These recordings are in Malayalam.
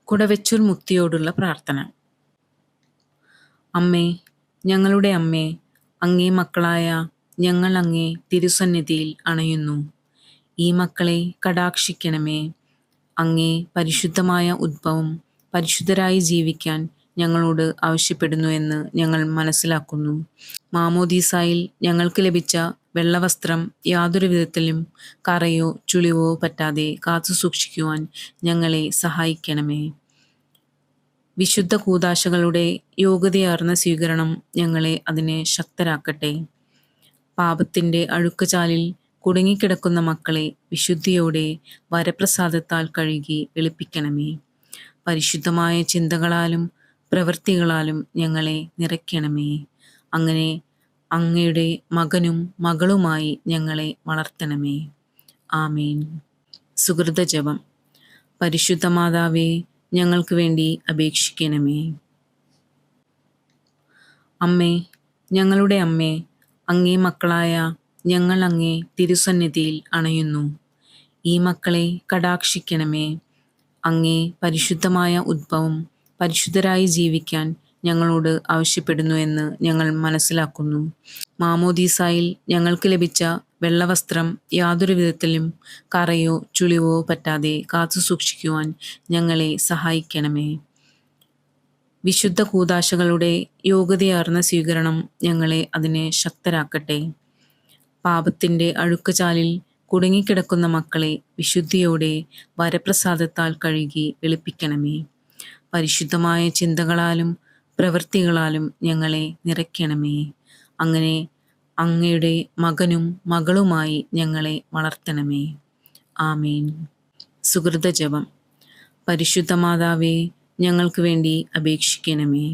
കുടവെച്ചൂർ മുക്തിയോടുള്ള പ്രാർത്ഥന. അമ്മേ, ഞങ്ങളുടെ അമ്മേ, അങ്ങേ മക്കളായ ഞങ്ങൾ അങ്ങേ തിരുസന്നിധിയിൽ അണയുന്നു. ഈ മക്കളെ കടാക്ഷിക്കണമേ. അങ്ങേ പരിശുദ്ധമായ ഉദ്ഭവം പരിശുദ്ധരായി ജീവിക്കാൻ ഞങ്ങളോട് ആവശ്യപ്പെടുന്നു എന്ന് ഞങ്ങൾ മനസ്സിലാക്കുന്നു. മാമോദീസായിൽ ഞങ്ങൾക്ക് ലഭിച്ച വെള്ളവസ്ത്രം യാതൊരു വിധത്തിലും കറയോ ചുളിവോ പറ്റാതെ കാത്തു സൂക്ഷിക്കുവാൻ ഞങ്ങളെ സഹായിക്കണമേ. വിശുദ്ധ കൂദാശകളുടെ യോഗ്യതയാർന്ന സ്വീകരണം ഞങ്ങളെ അതിനെ ശക്തരാക്കട്ടെ. പാപത്തിൻ്റെ അഴുക്കുചാലിൽ കുടുങ്ങിക്കിടക്കുന്ന മക്കളെ വിശുദ്ധിയോടെ വരപ്രസാദത്താൽ കഴുകി വെളുപ്പിക്കണമേ. പരിശുദ്ധമായ ചിന്തകളാലും പ്രവൃത്തികളാലും ഞങ്ങളെ നിറയ്ക്കണമേ. അങ്ങനെ അങ്ങയുടെ മകനും മകളുമായി ഞങ്ങളെ വളർത്തണമേ. ആമേൻ. സുഹൃത ജപം. പരിശുദ്ധ മാതാവേ, ഞങ്ങൾക്ക് വേണ്ടി അപേക്ഷിക്കണമേ. അമ്മേ, ഞങ്ങളുടെ അമ്മേ, അങ്ങേ മക്കളായ ഞങ്ങൾ അങ്ങേ തിരുസന്നിധിയിൽ അണയുന്നു. ഈ മക്കളെ കടാക്ഷിക്കണമേ. അങ്ങേ പരിശുദ്ധമായ ഉദ്ഭവം പരിശുദ്ധരായി ജീവിക്കാൻ ഞങ്ങളോട് ആവശ്യപ്പെടുന്നു എന്ന് ഞങ്ങൾ മനസ്സിലാക്കുന്നു. മാമോദീസായിൽ ഞങ്ങൾക്ക് ലഭിച്ച വെള്ളവസ്ത്രം യാതൊരു വിധത്തിലും കറയോ ചുളിവോ പറ്റാതെ കാത്തു സൂക്ഷിക്കുവാൻ ഞങ്ങളെ സഹായിക്കണമേ. വിശുദ്ധ കൂദാശകളുടെ യോഗ്യതയാർന്ന സ്വീകരണം ഞങ്ങളെ അതിനെ ശക്തരാക്കട്ടെ. പാപത്തിൻ്റെ അഴുക്കുചാലിൽ കുടുങ്ങിക്കിടക്കുന്ന മക്കളെ വിശുദ്ധിയോടെ വരപ്രസാദത്താൽ കഴുകി വെളുപ്പിക്കണമേ. പരിശുദ്ധമായ ചിന്തകളാലും പ്രവൃത്തികളാലും ഞങ്ങളെ നിറയ്ക്കണമേ. അങ്ങനെ അങ്ങയുടെ മകനും മകളുമായി ഞങ്ങളെ വളർത്തണമേ. ആമേൻ. സുഹൃത ജപം. പരിശുദ്ധ മാതാവേ, ഞങ്ങൾക്ക് വേണ്ടി അപേക്ഷിക്കണമേ.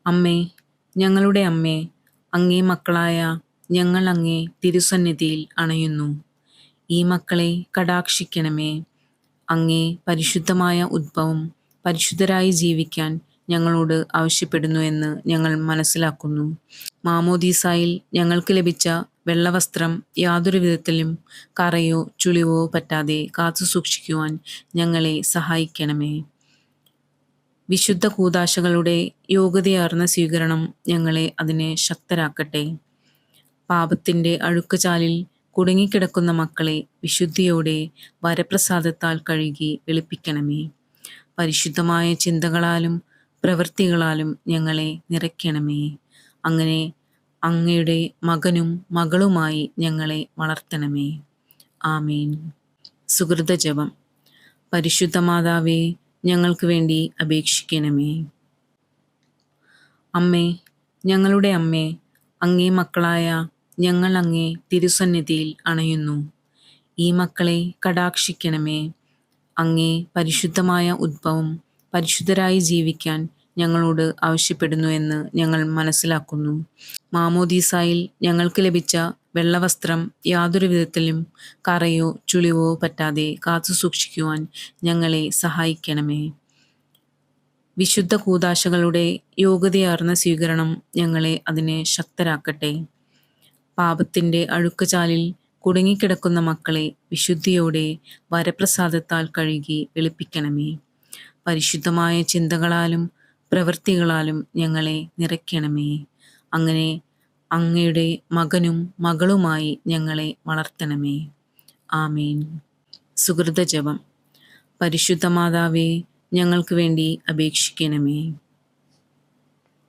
അമ്മേ, ഞങ്ങളുടെ അമ്മേ, അങ്ങേ മക്കളായ ഞങ്ങൾ അങ്ങേ തിരുസന്നിധിയിൽ അണയുന്നു. ഈ മക്കളെ കടാക്ഷിക്കണമേ. അങ്ങേ പരിശുദ്ധമായ ഉദ്ഭവം പരിശുദ്ധരായി ജീവിക്കാൻ ഞങ്ങളോട് ആവശ്യപ്പെടുന്നു എന്ന് ഞങ്ങൾ മനസ്സിലാക്കുന്നു. മാമോദീസായിൽ ഞങ്ങൾക്ക് ലഭിച്ച വെള്ളവസ്ത്രം യാതൊരു വിധത്തിലും കറയോ ചുളിവോ പറ്റാതെ കാത്തു സൂക്ഷിക്കുവാൻ ഞങ്ങളെ സഹായിക്കണമേ. വിശുദ്ധ കൂദാശകളുടെ യോഗ്യതയാർന്ന സ്വീകരണം ഞങ്ങളെ അതിനെ ശക്തരാക്കട്ടെ. പാപത്തിൻ്റെ അഴുക്കുചാലിൽ കുടുങ്ങിക്കിടക്കുന്ന മക്കളെ വിശുദ്ധിയോടെ വരപ്രസാദത്താൽ കഴുകി വെളുപ്പിക്കണമേ. പരിശുദ്ധമായ ചിന്തകളാലും പ്രവൃത്തികളാലും ഞങ്ങളെ നിറയ്ക്കണമേ. അങ്ങനെ അങ്ങയുടെ മകനും മകളുമായി ഞങ്ങളെ വളർത്തണമേ. ആമേൻ. സുഹൃത ജപം. പരിശുദ്ധ മാതാവേ, ഞങ്ങൾക്ക് വേണ്ടി അപേക്ഷിക്കണമേ. അമ്മേ, ഞങ്ങളുടെ അമ്മേ, അങ്ങേ മക്കളായ ഞങ്ങൾ അങ്ങേ തിരുസന്നിധിയിൽ അണയുന്നു. ഈ മക്കളെ കടാക്ഷിക്കണമേ. അങ്ങേ പരിശുദ്ധമായ ഉദ്ഭവം പരിശുദ്ധരായി ജീവിക്കാൻ ഞങ്ങളോട് ആവശ്യപ്പെടുന്നു എന്ന് ഞങ്ങൾ മനസ്സിലാക്കുന്നു. മാമോദീസായിൽ ഞങ്ങൾക്ക് ലഭിച്ച വെള്ളവസ്ത്രം യാതൊരു വിധത്തിലും കറയോ ചുളിവോ പറ്റാതെ കാത്തു സൂക്ഷിക്കുവാൻ ഞങ്ങളെ സഹായിക്കണമേ. വിശുദ്ധ കൂദാശകളുടെ യോഗ്യതയാർന്ന സ്വീകരണം ഞങ്ങളെ അതിനെ ശക്തരാക്കട്ടെ. പാപത്തിൻ്റെ അഴുക്കുചാലിൽ കുടുങ്ങിക്കിടക്കുന്ന മക്കളെ വിശുദ്ധിയോടെ വരപ്രസാദത്താൽ കഴുകി വെളുപ്പിക്കണമേ. പരിശുദ്ധമായ ചിന്തകളാലും പ്രവൃത്തികളാലും ഞങ്ങളെ നിറയ്ക്കണമേ. അങ്ങനെ അങ്ങയുടെ മകനും മകളുമായി ഞങ്ങളെ വളർത്തണമേ. ആമേൻ. സുഹൃത ജപം. പരിശുദ്ധ മാതാവേ, ഞങ്ങൾക്ക് വേണ്ടി അപേക്ഷിക്കണമേ.